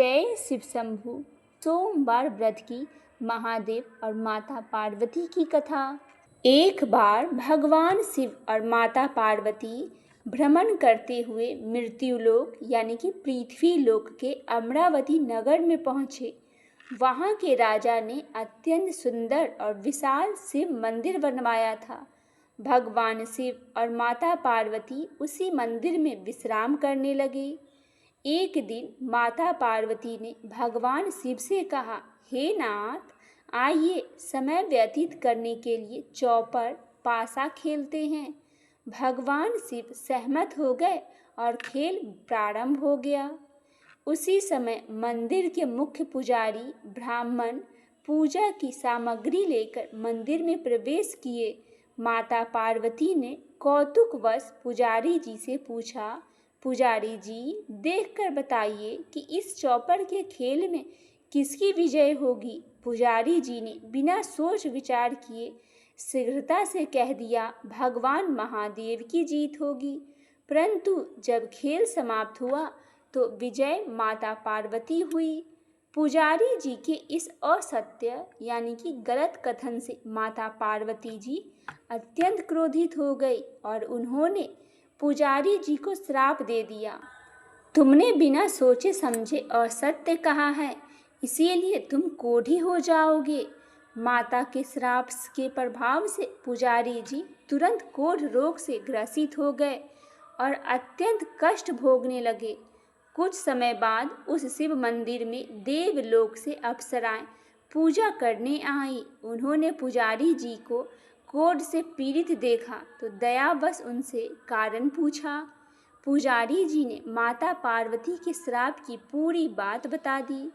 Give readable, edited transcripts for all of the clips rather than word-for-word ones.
जय शिव शंभु। सोमवार व्रत की महादेव और माता पार्वती की कथा। एक बार भगवान शिव और माता पार्वती भ्रमण करते हुए मृत्युलोक यानी कि पृथ्वी लोक के अमरावती नगर में पहुँचे। वहाँ के राजा ने अत्यंत सुंदर और विशाल शिव मंदिर बनवाया था। भगवान शिव और माता पार्वती उसी मंदिर में विश्राम करने लगे। एक दिन माता पार्वती ने भगवान शिव से कहा, हे नाथ, आइए समय व्यतीत करने के लिए चौपड़ पासा खेलते हैं। भगवान शिव सहमत हो गए और खेल प्रारंभ हो गया। उसी समय मंदिर के मुख्य पुजारी ब्राह्मण पूजा की सामग्री लेकर मंदिर में प्रवेश किए। माता पार्वती ने कौतुकवश पुजारी जी से पूछा, पुजारी जी, देखकर बताइए कि इस चौपड़ के खेल में किसकी विजय होगी। पुजारी जी ने बिना सोच विचार किए शीघ्रता से कह दिया, भगवान महादेव की जीत होगी। परंतु जब खेल समाप्त हुआ तो विजय माता पार्वती हुई। पुजारी जी के इस असत्य यानी कि गलत कथन से माता पार्वती जी अत्यंत क्रोधित हो गई और उन्होंने पुजारी जी को श्राप दे दिया। तुमने बिना सोचे समझे असत्य कहा है, इसीलिए तुम कोढ़ी हो जाओगे। माता के श्राप के प्रभाव से पुजारी जी तुरंत कोढ़ रोग से ग्रसित हो गए और अत्यंत कष्ट भोगने लगे। कुछ समय बाद उस शिव मंदिर में देवलोक से अप्सराएं पूजा करने आई। उन्होंने पुजारी जी को कोढ़ से पीड़ित देखा तो दयावश उनसे कारण पूछा। पुजारी जी ने माता पार्वती के श्राप की पूरी बात बता दी।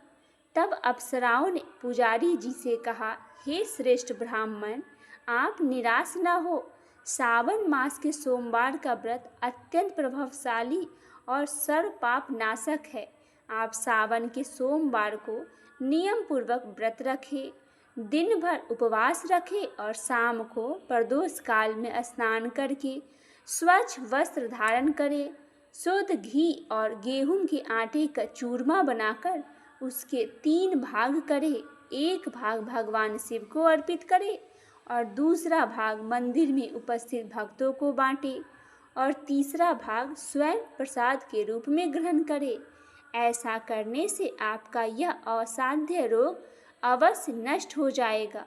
तब अप्सराओं ने पुजारी जी से कहा, हे श्रेष्ठ ब्राह्मण, आप निराश न हो। सावन मास के सोमवार का व्रत अत्यंत प्रभावशाली और सर्व पाप नाशक है। आप सावन के सोमवार को नियम पूर्वक व्रत रखें, दिन भर उपवास रखें और शाम को प्रदोष काल में स्नान करके स्वच्छ वस्त्र धारण करें। शुद्ध घी और गेहूं के आटे का चूरमा बनाकर उसके 3 भाग करें। एक भाग भगवान शिव को अर्पित करें और दूसरा भाग मंदिर में उपस्थित भक्तों को बांटें और तीसरा भाग स्वयं प्रसाद के रूप में ग्रहण करें। ऐसा करने से आपका यह असाध्य रोग अवश्य नष्ट हो जाएगा।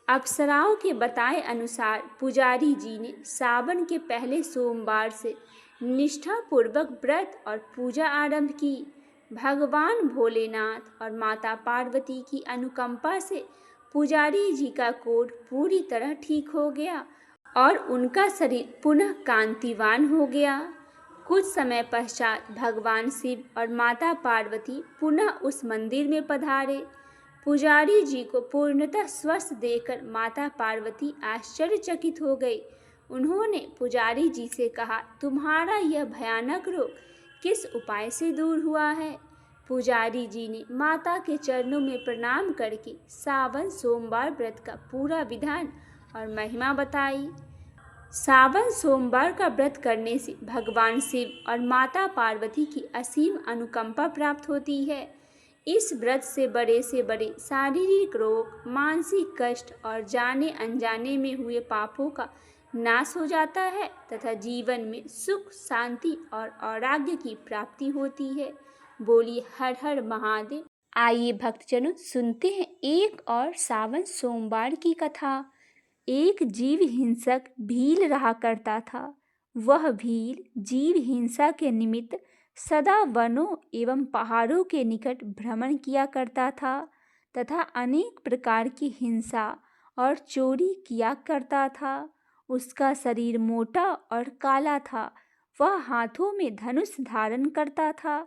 अप्सराओं के बताए अनुसार पुजारी जी ने सावन के पहले सोमवार से निष्ठापूर्वक व्रत और पूजा आरंभ की। भगवान भोलेनाथ और माता पार्वती की अनुकंपा से पुजारी जी का कोढ़ पूरी तरह ठीक हो गया और उनका शरीर पुनः कांतिवान हो गया। कुछ समय पश्चात भगवान शिव और माता पार्वती पुनः उस मंदिर में पधारे। पुजारी जी को पूर्णतः स्वस्थ देखकर माता पार्वती आश्चर्यचकित हो गई। उन्होंने पुजारी जी से कहा, तुम्हारा यह भयानक रोग किस उपाय से दूर हुआ है। पुजारी जी ने माता के चरणों में प्रणाम करके सावन सोमवार व्रत का पूरा विधान और महिमा बताई। सावन सोमवार का व्रत करने से भगवान शिव और माता पार्वती की असीम अनुकंपा प्राप्त होती है। इस व्रत से बड़े शारीरिक रोग, मानसिक कष्ट और जाने अनजाने में हुए पापों का नाश हो जाता है तथा जीवन में सुख, शांति और आरोग्य की प्राप्ति होती है। बोलिए हर हर महादेव। आइए भक्तजनों, सुनते हैं एक और सावन सोमवार की कथा। एक जीव हिंसक भील रहा करता था। वह भील जीव हिंसा के निमित्त सदा वनों एवं पहाड़ों के निकट भ्रमण किया करता था तथा अनेक प्रकार की हिंसा और चोरी किया करता था। उसका शरीर मोटा और काला था। वह हाथों में धनुष धारण करता था,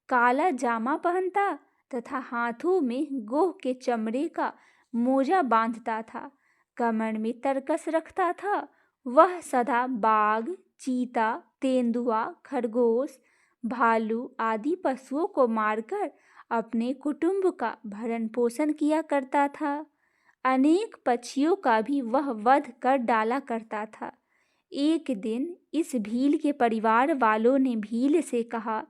काला जामा पहनता तथा हाथों में गोह के चमड़े का मोजा बांधता था। कमर में तरकस रखता था। वह सदा बाघ, चीता, तेंदुआ, खरगोश, भालू आदि पशुओं को मारकर अपने कुटुंब का भरण पोषण किया करता था। अनेक पक्षियों का भी वह वध कर डाला करता था। एक दिन इस भील के परिवार वालों ने भील से कहा,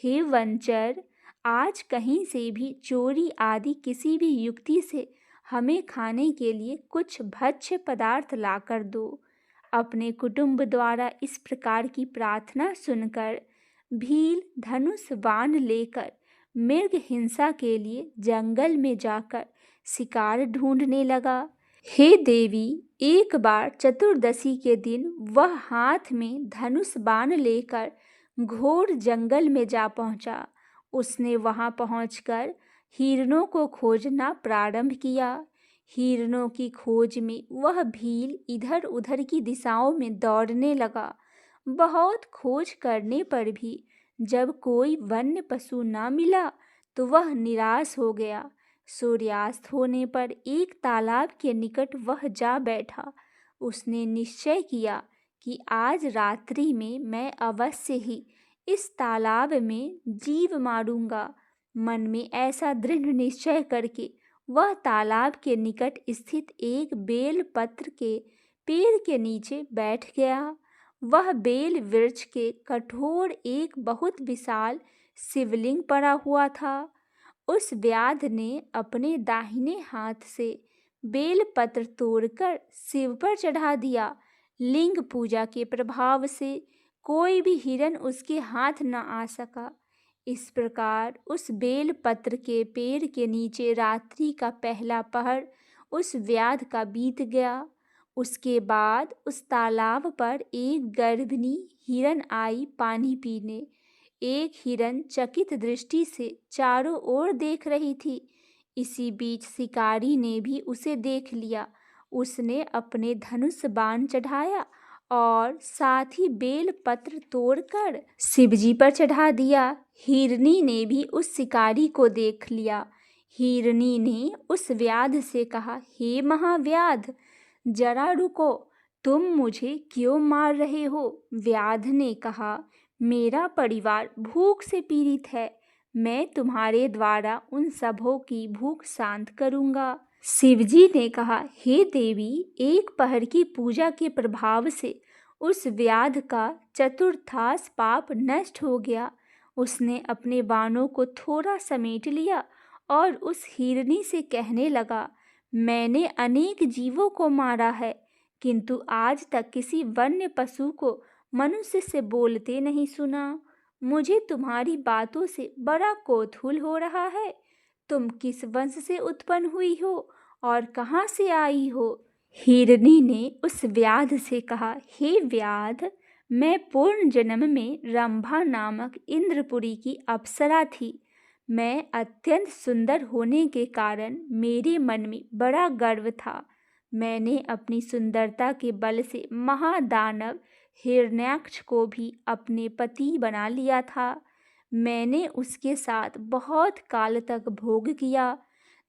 हे वंचर, आज कहीं से भी चोरी आदि किसी भी युक्ति से हमें खाने के लिए कुछ भक्ष्य पदार्थ लाकर दो। अपने कुटुंब द्वारा इस प्रकार की प्रार्थना सुनकर भील धनुष बाण लेकर मृग हिंसा के लिए जंगल में जाकर शिकार ढूंढने लगा। हे देवी, एक बार चतुर्दशी के दिन वह हाथ में धनुष बाण लेकर घोर जंगल में जा पहुंचा। उसने वहां पहुंचकर हिरणों को खोजना प्रारंभ किया। हिरणों की खोज में वह भील इधर उधर की दिशाओं में दौड़ने लगा। बहुत खोज करने पर भी जब कोई वन्य पशु न मिला तो वह निराश हो गया। सूर्यास्त होने पर एक तालाब के निकट वह जा बैठा। उसने निश्चय किया कि आज रात्रि में मैं अवश्य ही इस तालाब में जीव मारूंगा। मन में ऐसा दृढ़ निश्चय करके वह तालाब के निकट स्थित एक बेल पत्र के पेड़ के नीचे बैठ गया। वह बेल वृक्ष के कठोर एक बहुत विशाल शिवलिंग पड़ा हुआ था। उस व्याध ने अपने दाहिने हाथ से बेल पत्र तोड़कर शिव पर चढ़ा दिया। लिंग पूजा के प्रभाव से कोई भी हिरण उसके हाथ न आ सका। इस प्रकार उस बेल पत्र के पेड़ के नीचे रात्रि का पहला पहर उस व्याध का बीत गया। उसके बाद उस तालाब पर एक गर्भिणी हिरण आई पानी पीने। एक हिरण चकित दृष्टि से चारों ओर देख रही थी। इसी बीच शिकारी ने भी उसे देख लिया। उसने अपने धनुष बाण चढ़ाया और साथ ही बेल पत्र तोड़कर शिवजी पर चढ़ा दिया। हिरनी ने भी उस शिकारी को देख लिया। हिरनी ने उस व्याध से कहा, हे महाव्याध, जरा रुको, तुम मुझे क्यों मार रहे हो? व्याध ने कहा, मेरा परिवार भूख से पीड़ित है। मैं तुम्हारे द्वारा उन सबों की भूख शांत करूंगा। शिवजी ने कहा, हे देवी, एक पहर की पूजा के प्रभाव से उस व्याध का चतुर्थांश पाप नष्ट हो गया। उसने अपने बाणों को थोड़ा समेट लिया और उस हिरनी से कहने लगा, मैंने अनेक जीवों को मारा है, किंतु आज तक किसी वन्य पशु को मनुष्य से बोलते नहीं सुना। मुझे तुम्हारी बातों से बड़ा कौतूहल हो रहा है। तुम किस वंश से उत्पन्न हुई हो और कहाँ से आई हो? हिरनी ने उस व्याध से कहा, हे व्याध, मैं पूर्ण जन्म में रंभा नामक इंद्रपुरी की अप्सरा थी। मैं अत्यंत सुंदर होने के कारण मेरे मन में बड़ा गर्व था। मैंने अपनी सुंदरता के बल से महादानव हिरण्याक्ष को भी अपने पति बना लिया था। मैंने उसके साथ बहुत काल तक भोग किया।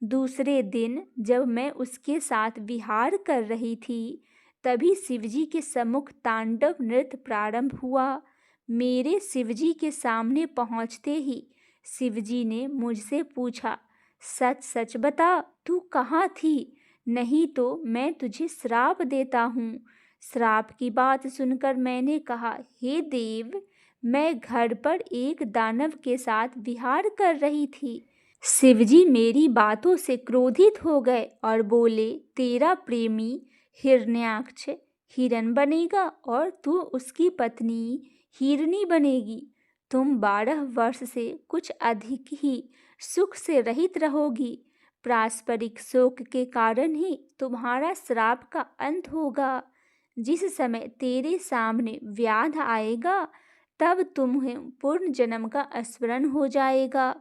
दूसरे दिन जब मैं उसके साथ विहार कर रही थी, तभी शिवजी के सम्मुख तांडव नृत्य प्रारंभ हुआ। मेरे शिवजी के सामने पहुंचते ही शिवजी ने मुझसे पूछा, सच सच बता, तू कहाँ थी? नहीं तो मैं तुझे श्राप देता हूँ। श्राप की बात सुनकर मैंने कहा, हे देव, मैं घर पर एक दानव के साथ विहार कर रही थी। शिवजी मेरी बातों से क्रोधित हो गए और बोले, तेरा प्रेमी हिरण्याक्ष हिरण बनेगा और तू उसकी पत्नी हिरनी बनेगी। तुम 12 वर्ष से कुछ अधिक ही सुख से रहित रहोगी। पारस्परिक शोक के कारण ही तुम्हारा श्राप का अंत होगा। जिस समय तेरे सामने व्याध आएगा, तब तुम्हें पूर्ण जन्म का स्मरण हो जाएगा।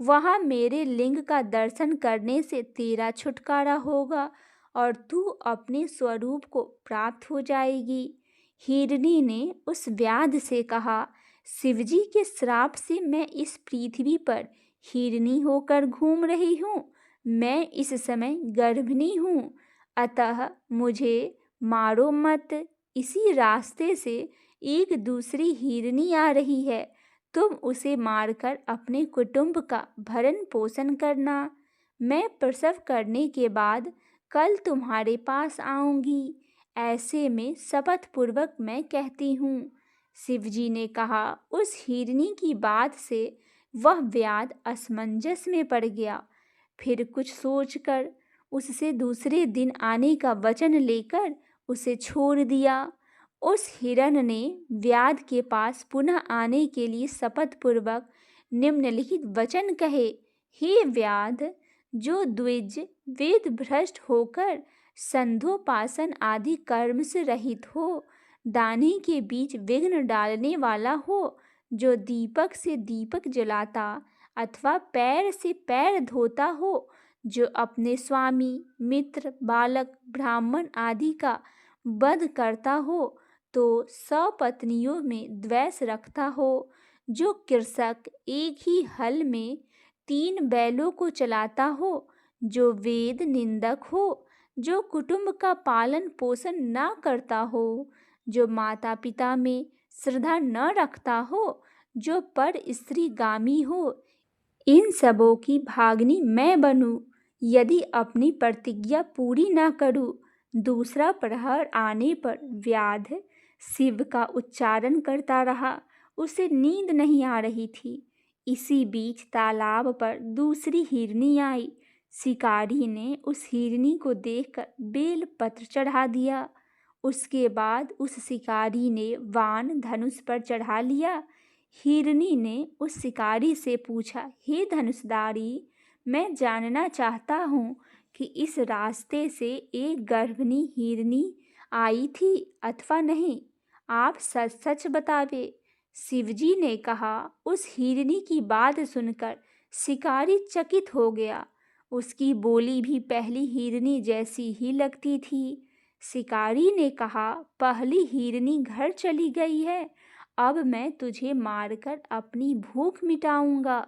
वहाँ मेरे लिंग का दर्शन करने से तेरा छुटकारा होगा और तू अपने स्वरूप को प्राप्त हो जाएगी। हिरनी ने उस व्याध से कहा, शिवजी के श्राप से मैं इस पृथ्वी पर हिरनी होकर घूम रही हूँ। मैं इस समय गर्भिणी हूँ, अतः मुझे मारो मत। इसी रास्ते से एक दूसरी हिरनी आ रही है। तुम उसे मारकर अपने कुटुंब का भरण पोषण करना। मैं प्रसव करने के बाद कल तुम्हारे पास आऊंगी। ऐसे में शपथ पूर्वक मैं कहती हूँ। शिवजी ने कहा, उस हिरनी की बात से वह व्याध असमंजस में पड़ गया। फिर कुछ सोचकर उससे दूसरे दिन आने का वचन लेकर उसे छोड़ दिया। उस हिरण ने व्याध के पास पुनः आने के लिए शपथपूर्वक निम्नलिखित वचन कहे। हे व्याध, जो द्विज वेद भ्रष्ट होकर संध्योपासन आदि कर्म से रहित हो, दाने के बीच विघ्न डालने वाला हो, जो दीपक से दीपक जलाता अथवा पैर से पैर धोता हो, जो अपने स्वामी, मित्र, बालक, ब्राह्मण आदि का वध करता हो, तो सपत्नियों में द्वेष रखता हो, जो कृषक एक ही हल में 3 बैलों को चलाता हो, जो वेद निंदक हो, जो कुटुंब का पालन पोषण न करता हो, जो माता पिता में श्रद्धा न रखता हो, जो पर स्त्री गामी हो, इन सबों की भागनी मैं बनूं, यदि अपनी प्रतिज्ञा पूरी न करूं। दूसरा प्रहर आने पर व्याध शिव का उच्चारण करता रहा। उसे नींद नहीं आ रही थी। इसी बीच तालाब पर दूसरी हिरनी आई। शिकारी ने उस हिरनी को देखकर बेल पत्र चढ़ा दिया। उसके बाद उस शिकारी ने वान धनुष पर चढ़ा लिया। हिरनी ने उस शिकारी से पूछा, हे धनुषधारी, मैं जानना चाहता हूँ कि इस रास्ते से एक गर्भिणी हिरनी आई थी अथवा नहीं। आप सच सच बतावे। शिवजी ने कहा। उस हिरनी की बात सुनकर शिकारी चकित हो गया। उसकी बोली भी पहली हिरनी जैसी ही लगती थी। शिकारी ने कहा, पहली हिरनी घर चली गई है, अब मैं तुझे मारकर अपनी भूख मिटाऊंगा।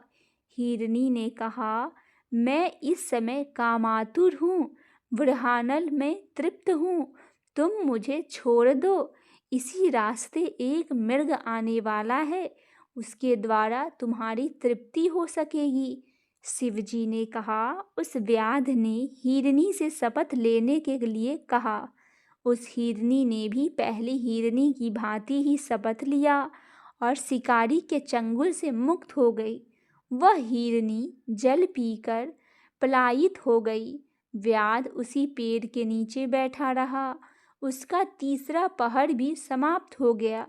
हिरनी ने कहा, मैं इस समय कामातुर हूँ, ब्रहानल में तृप्त हूँ, तुम मुझे छोड़ दो। इसी रास्ते एक मृग आने वाला है, उसके द्वारा तुम्हारी तृप्ति हो सकेगी। शिवजी ने कहा। उस व्याध ने हिरनी से शपथ लेने के लिए कहा। उस हिरनी ने भी पहली हिरनी की भांति ही शपथ लिया और शिकारी के चंगुल से मुक्त हो गई। वह हिरनी जल पीकर पलायित हो गई। व्याध उसी पेड़ के नीचे बैठा रहा। उसका तीसरा पहर भी समाप्त हो गया।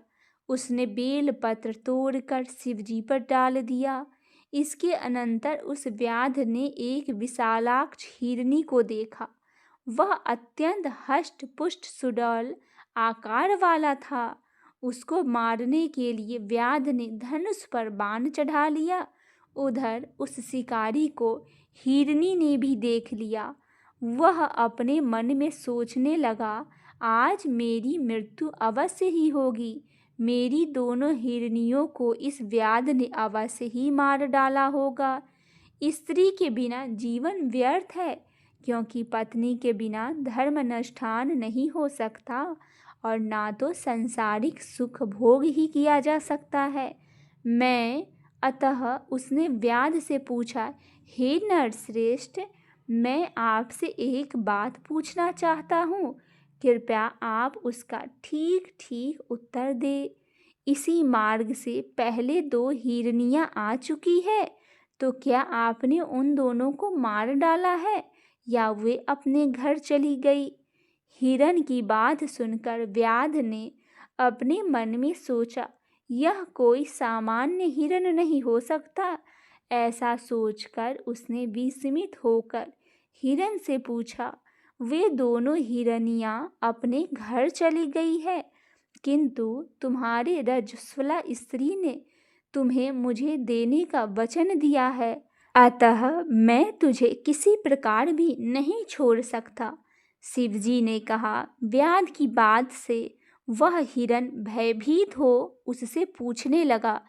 उसने बेल पत्र तोड़कर शिवजी पर डाल दिया। इसके अनंतर उस व्याध ने एक विशालाक्ष हिरनी को देखा। वह अत्यंत हष्ट पुष्ट सुडौल आकार वाला था। उसको मारने के लिए व्याध ने धनुष पर बाण चढ़ा लिया। उधर उस शिकारी को हिरनी ने भी देख लिया। वह अपने मन में सोचने लगा, आज मेरी मृत्यु अवश्य ही होगी। मेरी दोनों हिरनियों को इस व्याध ने अवश्य ही मार डाला होगा। स्त्री के बिना जीवन व्यर्थ है, क्योंकि पत्नी के बिना धर्मानुष्ठान नहीं हो सकता और ना तो सांसारिक सुख भोग ही किया जा सकता है। अतः उसने व्याध से पूछा, हे नरश्रेष्ठ, मैं आपसे एक बात पूछना चाहता हूँ, कृपया आप उसका ठीक ठीक उत्तर दे। इसी मार्ग से पहले 2 हिरनियाँ आ चुकी है, तो क्या आपने उन दोनों को मार डाला है या वे अपने घर चली गई? हिरण की बात सुनकर व्याध ने अपने मन में सोचा, यह कोई सामान्य हिरण नहीं हो सकता। ऐसा सोचकर उसने विस्मित होकर हिरण से पूछा, वे दोनों हिरनियाँ अपने घर चली गई है, किंतु तुम्हारे रजस्वला स्त्री ने तुम्हें मुझे देने का वचन दिया है, अतः मैं तुझे किसी प्रकार भी नहीं छोड़ सकता। शिवजी ने कहा। व्याध की बात से वह हिरण भयभीत हो उससे पूछने लगा,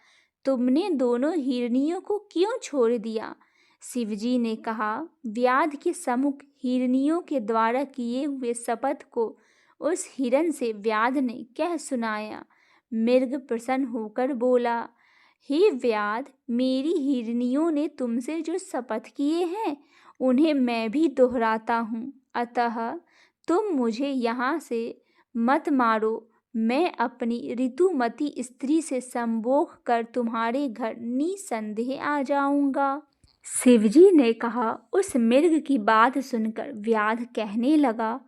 तुमने दोनों हिरनियों को क्यों छोड़ दिया? शिवजी ने कहा, व्याध के सम्मुख हिरनियों के द्वारा किए हुए शपथ को उस हिरण से व्याध ने कह सुनाया। मृग प्रसन्न होकर बोला, हे व्याध, मेरी हिरनियों ने तुमसे जो शपथ किए हैं उन्हें मैं भी दोहराता हूँ, अतः तुम मुझे यहाँ से मत मारो। मैं अपनी ऋतुमती स्त्री से संभोग कर तुम्हारे घर निसंदेह आ जाऊंगा। शिवजी ने कहा। उस मृग की बात सुनकर व्याध कहने लगा,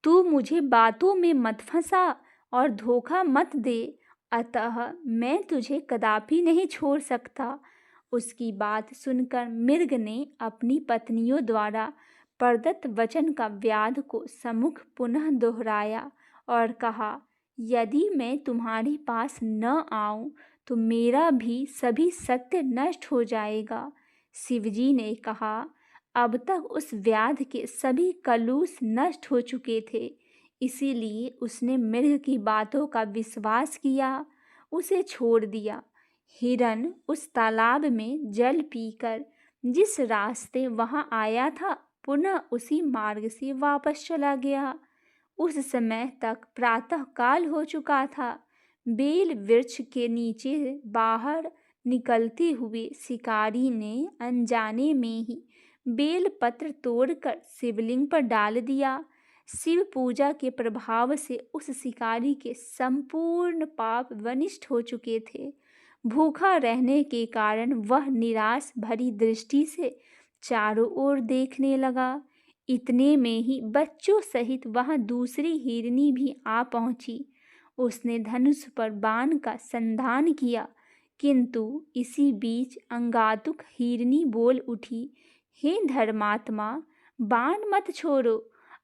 तू मुझे बातों में मत फंसा और धोखा मत दे, अतः मैं तुझे कदापि नहीं छोड़ सकता। उसकी बात सुनकर मृग ने अपनी पत्नियों द्वारा प्रदत्त वचन का व्याध को सम्मुख पुनः दोहराया और कहा, यदि मैं तुम्हारे पास न आऊं तो मेरा भी सभी सत्य नष्ट हो जाएगा। शिवजी ने कहा, अब तक उस व्याध के सभी कलुष नष्ट हो चुके थे, इसीलिए उसने मृग की बातों का विश्वास किया, उसे छोड़ दिया। हिरण उस तालाब में जल पीकर जिस रास्ते वहां आया था पुनः उसी मार्ग से वापस चला गया। उस समय तक प्रातः काल हो चुका था। बेल वृक्ष के नीचे बाहर निकलते हुए शिकारी ने अनजाने में ही बेल पत्र तोड़कर शिवलिंग पर डाल दिया। शिव पूजा के प्रभाव से उस शिकारी के संपूर्ण पाप विनष्ट हो चुके थे। भूखा रहने के कारण वह निराश भरी दृष्टि से चारों ओर देखने लगा। इतने में ही बच्चों सहित वहां दूसरी हिरनी भी आ पहुंची। उसने धनुष पर बाण का संधान किया, किंतु इसी बीच अंगातुक हिरनी बोल उठी, हे धर्मात्मा, बाण मत छोड़ो,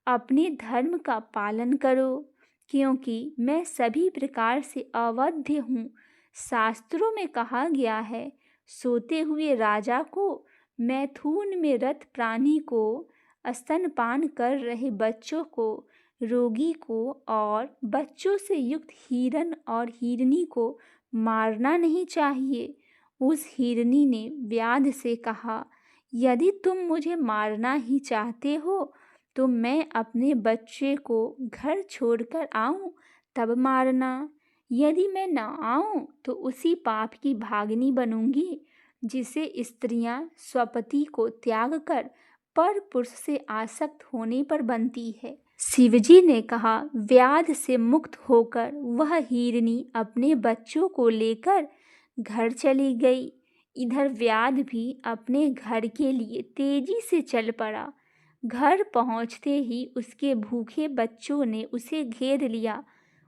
अपने धर्म का पालन करो, क्योंकि मैं सभी प्रकार से अवध्य हूँ। शास्त्रों में कहा गया है, सोते हुए राजा को, मैथुन में रत प्राणी को, स्तनपान कर रहे बच्चों को, रोगी को और बच्चों से युक्त हिरन और हिरनी को मारना नहीं चाहिए। उस हिरनी ने व्याध से कहा, यदि तुम मुझे मारना ही चाहते हो तो मैं अपने बच्चे को घर छोड़कर आऊं तब मारना। यदि मैं न आऊं तो उसी पाप की भागिनी बनूंगी जिसे स्त्रियां स्वपति को त्याग कर पर पुरुष से आसक्त होने पर बनती है। शिवजी ने कहा, व्याध से मुक्त होकर वह हिरनी अपने बच्चों को लेकर घर चली गई। इधर व्याध भी अपने घर के लिए तेजी से चल पड़ा। घर पहुंचते ही उसके भूखे बच्चों ने उसे घेर लिया।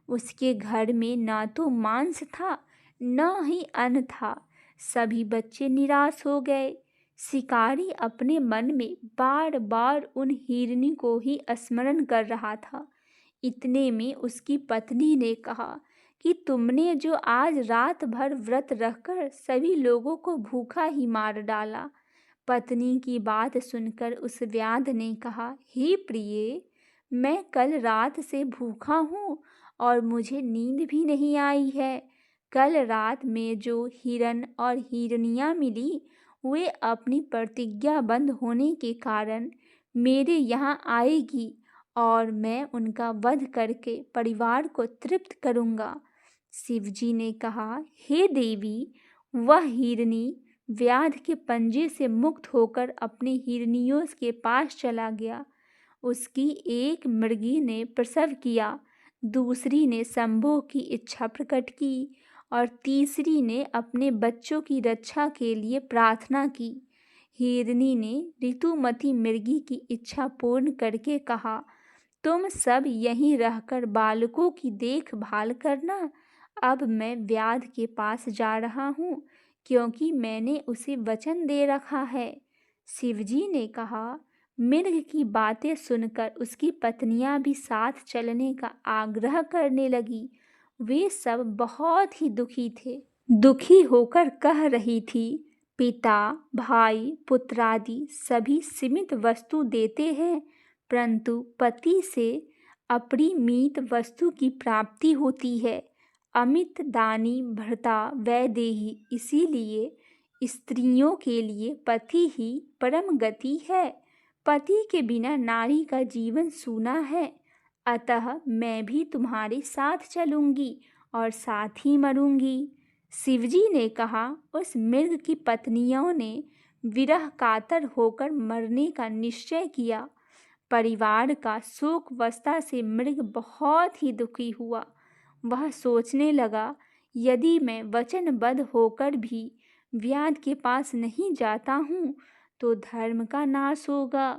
उसके घर में न तो मांस था न ही अन्न था। सभी बच्चे निराश हो गए। शिकारी अपने मन में बार बार उन हिरनी को ही स्मरण कर रहा था। इतने में उसकी पत्नी ने कहा कि तुमने जो आज रात भर व्रत रखकर सभी लोगों को भूखा ही मार डाला। पत्नी की बात सुनकर उस व्याध ने कहा, हे प्रिय, मैं कल रात से भूखा हूँ और मुझे नींद भी नहीं आई है। कल रात में जो हिरन और हिरनियाँ मिली वे अपनी प्रतिज्ञाबद्ध होने के कारण मेरे यहाँ आएगी और मैं उनका वध करके परिवार को तृप्त करूँगा। शिवजी ने कहा, हे देवी, वह हिरनी व्याध के पंजे से मुक्त होकर अपने हिरनियों के पास चला गया। उसकी एक मृगी ने प्रसव किया, दूसरी ने संभोग की इच्छा प्रकट की और तीसरी ने अपने बच्चों की रक्षा के लिए प्रार्थना की। हिरनी ने ऋतुमती मृगी की इच्छा पूर्ण करके कहा, तुम सब यहीं रहकर बालकों की देखभाल करना। अब मैं व्याध के पास जा रहा हूँ, क्योंकि मैंने उसे वचन दे रखा है। शिवजी ने कहा। मृग की बातें सुनकर उसकी पत्नियां भी साथ चलने का आग्रह करने लगी। वे सब बहुत ही दुखी थे। दुखी होकर कह रही थी, पिता, भाई, पुत्रादि सभी सीमित वस्तु देते हैं, परंतु पति से अपरिमित वस्तु की प्राप्ति होती है। अमित दानी भर्ता वैदेही, इसीलिए स्त्रियों के लिए पति ही परम गति है। पति के बिना नारी का जीवन सूना है। अतः मैं भी तुम्हारे साथ चलूंगी और साथ ही मरूंगी। शिवजी ने कहा। उस मृग की पत्नियों ने विरह कातर होकर मरने का निश्चय किया। परिवार का शोकवस्था से मृग बहुत ही दुखी हुआ। वह सोचने लगा, यदि मैं वचनबद्ध होकर भी व्याध के पास नहीं जाता हूँ तो धर्म का नाश होगा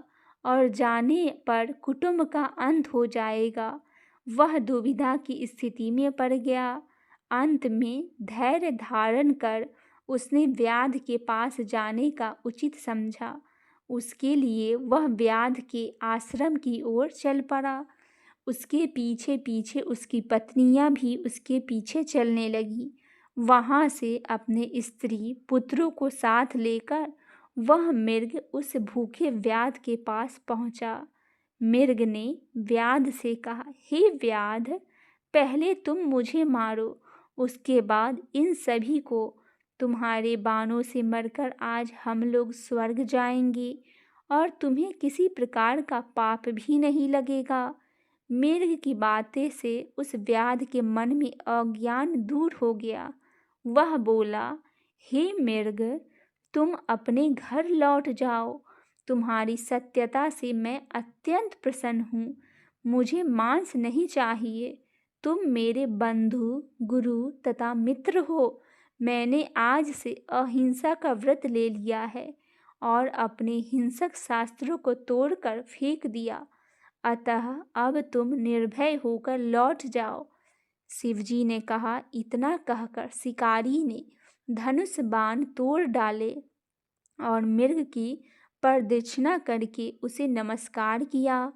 और जाने पर कुटुंब का अंत हो जाएगा। वह दुविधा की स्थिति में पड़ गया। अंत में धैर्य धारण कर उसने व्याध के पास जाने का उचित समझा। उसके लिए वह व्याध के आश्रम की ओर चल पड़ा। उसके पीछे पीछे उसकी पत्नियां भी उसके पीछे चलने लगी। वहां से अपने स्त्री पुत्रों को साथ लेकर वह मृग उस भूखे व्याध के पास पहुंचा। मृग ने व्याध से कहा, हे व्याध, पहले तुम मुझे मारो, उसके बाद इन सभी को। तुम्हारे बाणों से मरकर आज हम लोग स्वर्ग जाएंगे और तुम्हें किसी प्रकार का पाप भी नहीं लगेगा। मृग की बातें से उस व्याध के मन में अज्ञान दूर हो गया। वह बोला, हे मृग, तुम अपने घर लौट जाओ। तुम्हारी सत्यता से मैं अत्यंत प्रसन्न हूँ। मुझे मांस नहीं चाहिए। तुम मेरे बंधु, गुरु तथा मित्र हो। मैंने आज से अहिंसा का व्रत ले लिया है और अपने हिंसक शास्त्रों को तोड़कर फेंक दिया। अतः अब तुम निर्भय होकर लौट जाओ। शिवजी ने कहा। इतना कहकर शिकारी ने धनुष बाण तोड़ डाले और मृग की प्रदक्षिणा करके उसे नमस्कार किया।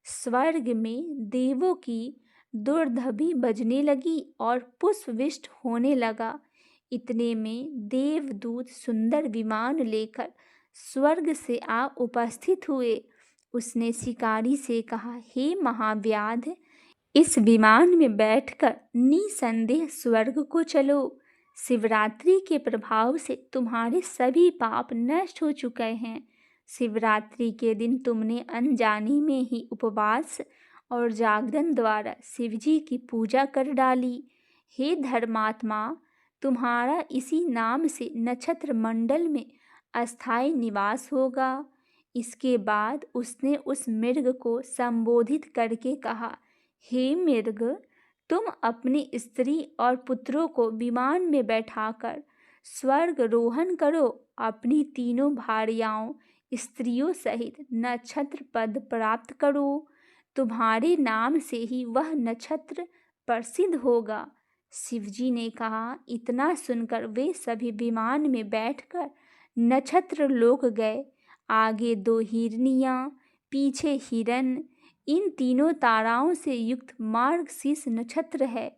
स्वर्ग में देवों की दुर्दभी बजने लगी और पुष्पवृष्टि होने लगा। इतने में देवदूत सुंदर विमान लेकर स्वर्ग से आ उपस्थित हुए। उसने शिकारी से कहा, हे महाव्याध, इस विमान में बैठकर निसंदेह स्वर्ग को चलो। शिवरात्रि के प्रभाव से तुम्हारे सभी पाप नष्ट हो चुके हैं। शिवरात्रि के दिन तुमने अनजाने में ही उपवास और जागरण द्वारा शिवजी की पूजा कर डाली। हे धर्मात्मा, तुम्हारा इसी नाम से नक्षत्र मंडल में अस्थायी निवास होगा। इसके बाद उसने उस मृग को संबोधित करके कहा, हे मृग, तुम अपनी स्त्री और पुत्रों को विमान में बैठाकर स्वर्गरोहण करो। अपनी तीनों भार्याओं, स्त्रियों सहित नक्षत्र पद प्राप्त करो। तुम्हारे नाम से ही वह नक्षत्र प्रसिद्ध होगा। शिवजी ने कहा। इतना सुनकर वे सभी विमान में बैठकर नक्षत्र लोक गए। आगे 2 हिरनियां, पीछे हिरण। इन तीनों ताराओं से युक्त मार्गशीर्ष नक्षत्र है।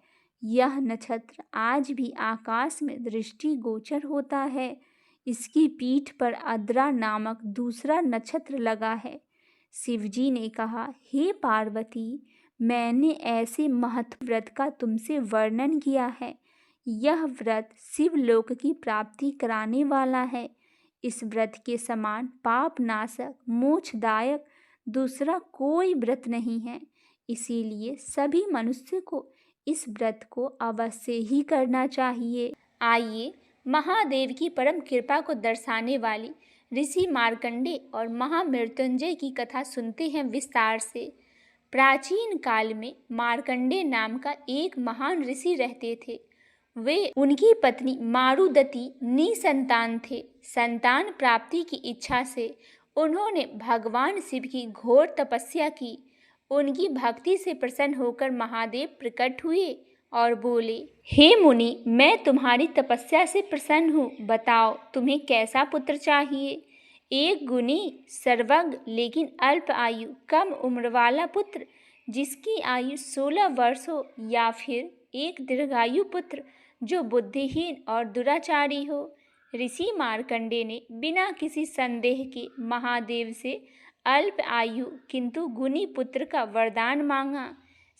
यह नक्षत्र आज भी आकाश में दृष्टिगोचर होता है। इसकी पीठ पर अद्रा नामक दूसरा नक्षत्र लगा है। शिवजी ने कहा, हे पार्वती, मैंने ऐसे महत्व व्रत का तुमसे वर्णन किया है। यह व्रत शिवलोक की प्राप्ति कराने वाला है। इस व्रत के समान पापनाशक, मोक्षदायक दूसरा कोई व्रत नहीं है। इसीलिए सभी मनुष्य को इस व्रत को अवश्य ही करना चाहिए। आइए महादेव की परम कृपा को दर्शाने वाली ऋषि मार्कंडे और महामृत्युंजय की कथा सुनते हैं विस्तार से। प्राचीन काल में मार्कंडे नाम का एक महान ऋषि रहते थे। वे उनकी पत्नी मारुदती निसंतान थे। संतान प्राप्ति की इच्छा से उन्होंने भगवान शिव की घोर तपस्या की। उनकी भक्ति से प्रसन्न होकर महादेव प्रकट हुए और बोले, हे मुनि, मैं तुम्हारी तपस्या से प्रसन्न हूँ। बताओ तुम्हें कैसा पुत्र चाहिए। एक गुणी, सर्वज्ञ लेकिन अल्प आयु, कम उम्र वाला पुत्र जिसकी आयु 16 वर्ष हो, या फिर एक दीर्घायु पुत्र जो बुद्धिहीन और दुराचारी हो। ऋषि मार्कंडे ने बिना किसी संदेह के महादेव से अल्प आयु किंतु गुणी पुत्र का वरदान मांगा।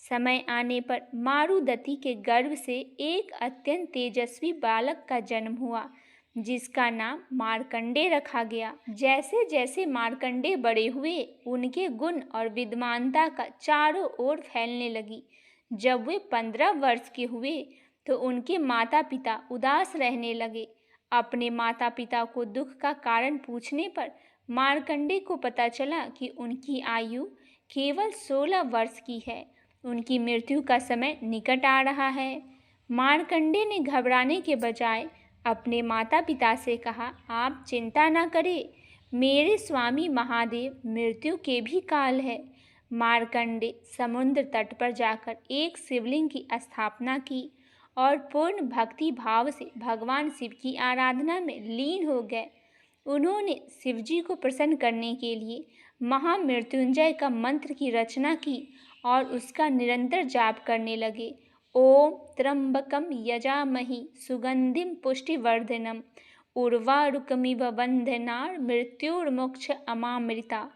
समय आने पर मारुदती के गर्भ से एक अत्यंत तेजस्वी बालक का जन्म हुआ, जिसका नाम मार्कंडे रखा गया। जैसे जैसे मार्कंडे बड़े हुए, उनके गुण और विद्वानता का चारों ओर फैलने लगी। जब वे 15 वर्ष के हुए तो उनके माता पिता उदास रहने लगे। अपने माता पिता को दुख का कारण पूछने पर मार्कंडे को पता चला कि उनकी आयु केवल 16 वर्ष की है उनकी मृत्यु का समय निकट आ रहा है। मार्कंडे ने घबराने के बजाय अपने माता पिता से कहा, आप चिंता न करें, मेरे स्वामी महादेव मृत्यु के भी काल है। मार्कंडे समुद्र तट पर जाकर एक शिवलिंग की स्थापना की और पूर्ण भक्ति भाव से भगवान शिव की आराधना में लीन हो गए। उन्होंने शिवजी को प्रसन्न करने के लिए महामृत्युंजय का मंत्र की रचना की और उसका निरंतर जाप करने लगे। ओम त्र्यंबकम यजामहि सुगंधिम पुष्टिवर्धनम उर्वारुकमिव बंधनार मृत्युर्मोक्ष अमामृता।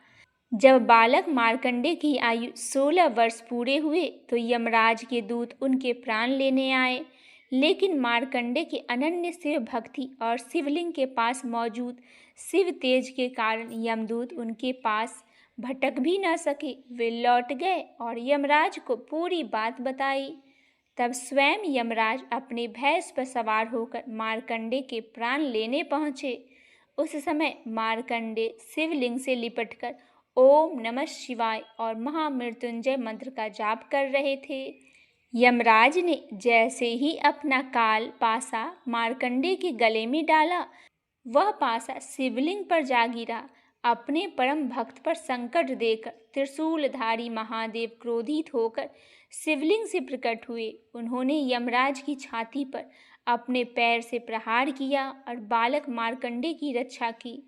जब बालक मार्कंडे की आयु 16 वर्ष पूरे हुए तो यमराज के दूत उनके प्राण लेने आए, लेकिन मार्कंडे की अनन्य शिव भक्ति और शिवलिंग के पास मौजूद शिव तेज के कारण यमदूत उनके पास भटक भी न सके। वे लौट गए और यमराज को पूरी बात बताई। तब स्वयं यमराज अपने भैंस पर सवार होकर मार्कंडे के प्राण लेने पहुँचे। उस समय मार्कंडे शिवलिंग से लिपटकर ओम नमः शिवाय और महामृत्युंजय मंत्र का जाप कर रहे थे। यमराज ने जैसे ही अपना काल पासा मार्कंडे के गले में डाला, वह पासा शिवलिंग पर जा गिरा। अपने परम भक्त पर संकट देकर त्रिशूलधारी महादेव क्रोधित होकर शिवलिंग से प्रकट हुए। उन्होंने यमराज की छाती पर अपने पैर से प्रहार किया और बालक मार्कंडे की रक्षा की।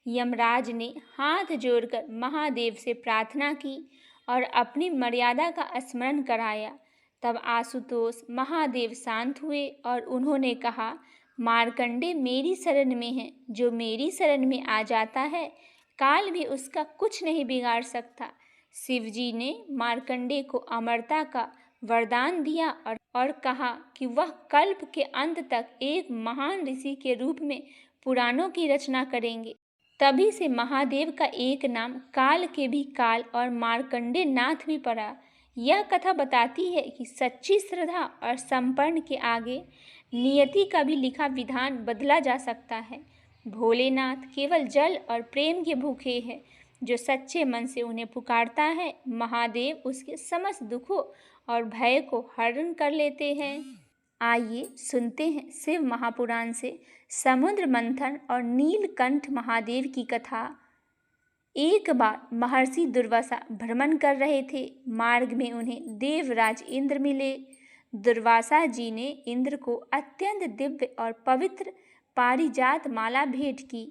यमराज ने हाथ जोड़कर महादेव से प्रार्थना की और अपनी मर्यादा का स्मरण कराया। तब आशुतोष महादेव शांत हुए और उन्होंने कहा, मार्कंडे मेरी शरण में है। जो मेरी शरण में आ जाता है, काल भी उसका कुछ नहीं बिगाड़ सकता। शिवजी ने मार्कंडे को अमरता का वरदान दिया और कहा कि वह कल्प के अंत तक एक महान ऋषि के रूप में पुराणों की रचना करेंगे। तभी से महादेव का एक नाम काल के भी काल और मार्कंडे नाथ भी पड़ा। यह कथा बताती है कि सच्ची श्रद्धा और समर्पण के आगे नियति का भी लिखा विधान बदला जा सकता है। भोलेनाथ केवल जल और प्रेम के भूखे हैं। जो सच्चे मन से उन्हें पुकारता है, महादेव उसके समस्त दुखों और भय को हरण कर लेते हैं। आइए सुनते हैं शिव महापुराण से समुद्र मंथन और नीलकंठ महादेव की कथा। एक बार महर्षि दुर्वासा भ्रमण कर रहे थे। मार्ग में उन्हें देवराज इंद्र मिले। दुर्वासा जी ने इंद्र को अत्यंत दिव्य और पवित्र पारिजात माला भेंट की।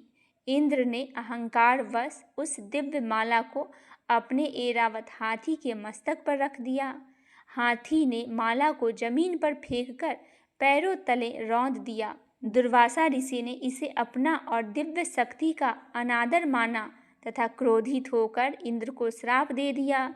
इंद्र ने अहंकारवश उस दिव्य माला को अपने ऐरावत हाथी के मस्तक पर रख दिया। हाथी ने माला को जमीन पर फेंककर पैरों तले रौंद दिया। दुर्वासा ऋषि ने इसे अपना और दिव्य शक्ति का अनादर माना तथा क्रोधित होकर इंद्र को श्राप दे दिया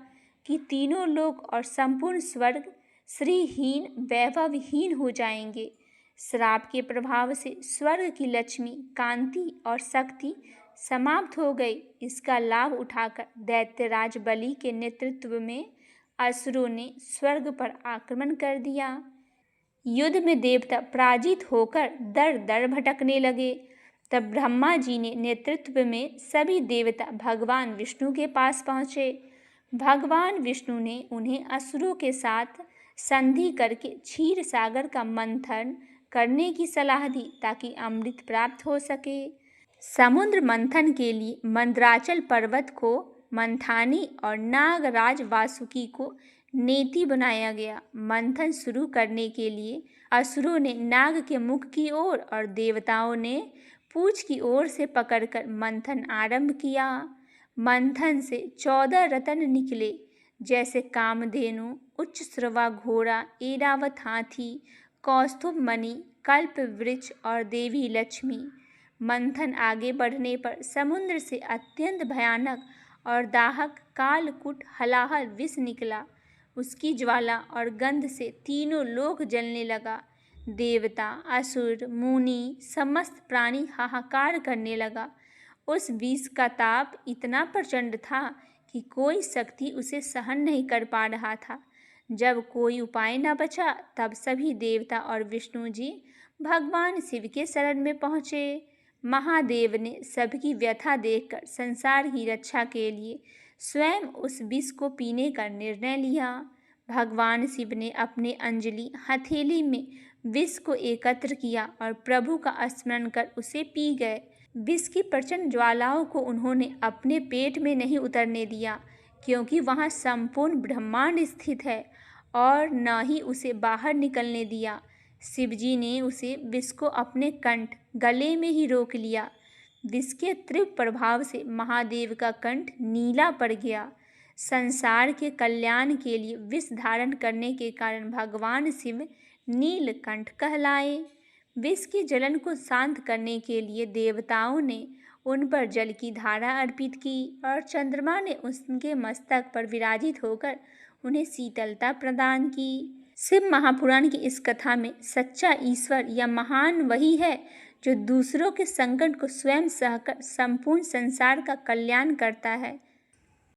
कि तीनों लोक और संपूर्ण स्वर्ग श्रीहीन वैभवहीन हो जाएंगे। श्राप के प्रभाव से स्वर्ग की लक्ष्मी, कांति और शक्ति समाप्त हो गई। इसका लाभ उठाकर दैत्यराज बलि के नेतृत्व में असुरों ने स्वर्ग पर आक्रमण कर दिया। युद्ध में देवता पराजित होकर दर दर भटकने लगे। तब ब्रह्मा जी ने नेतृत्व में सभी देवता भगवान विष्णु के पास पहुँचे। भगवान विष्णु ने उन्हें असुरों के साथ संधि करके क्षीर सागर का मंथन करने की सलाह दी ताकि अमृत प्राप्त हो सके। समुद्र मंथन के लिए मंदराचल पर्वत को मंथानी और नागराज वासुकी को नेति बनाया गया। मंथन शुरू करने के लिए असुरों ने नाग के मुख की ओर और देवताओं ने पूंछ की ओर से पकड़कर मंथन आरंभ किया। मंथन से 14 रत्न निकले, जैसे कामधेनु, उच्च श्रवा घोड़ा, ऐरावत हाथी, कौस्तुभ मणि, कल्प वृक्ष और देवी लक्ष्मी। मंथन आगे बढ़ने पर समुद्र से अत्यंत भयानक और दाहक कालकूट हलाहल विष निकला। उसकी ज्वाला और गंध से तीनों लोक जलने लगा। देवता, असुर, मुनि, समस्त प्राणी हाहाकार करने लगा। उस विष का ताप इतना प्रचंड था कि कोई शक्ति उसे सहन नहीं कर पा रहा था। जब कोई उपाय न बचा, तब सभी देवता और विष्णु जी भगवान शिव के शरण में पहुँचे। महादेव ने सबकी व्यथा देखकर संसार की रक्षा के लिए स्वयं उस विष को पीने का निर्णय लिया। भगवान शिव ने अपने अंजलि हथेली में विष को एकत्र किया और प्रभु का स्मरण कर उसे पी गए। विष की प्रचंड ज्वालाओं को उन्होंने अपने पेट में नहीं उतरने दिया, क्योंकि वहाँ संपूर्ण ब्रह्मांड स्थित है, और न ही उसे बाहर निकलने दिया। शिवजी ने उसे विष को अपने कंठ गले में ही रोक लिया। विष के तीव्र प्रभाव से महादेव का कंठ नीला पड़ गया। संसार के कल्याण के लिए विष धारण करने के कारण भगवान शिव नीलकंठ कहलाए। विष की जलन को शांत करने के लिए देवताओं ने उन पर जल की धारा अर्पित की और चंद्रमा ने उनके मस्तक पर विराजित होकर उन्हें शीतलता प्रदान की। शिव महापुराण की इस कथा में सच्चा ईश्वर या महान वही है जो दूसरों के संकट को स्वयं सहकर संपूर्ण संसार का कल्याण करता है।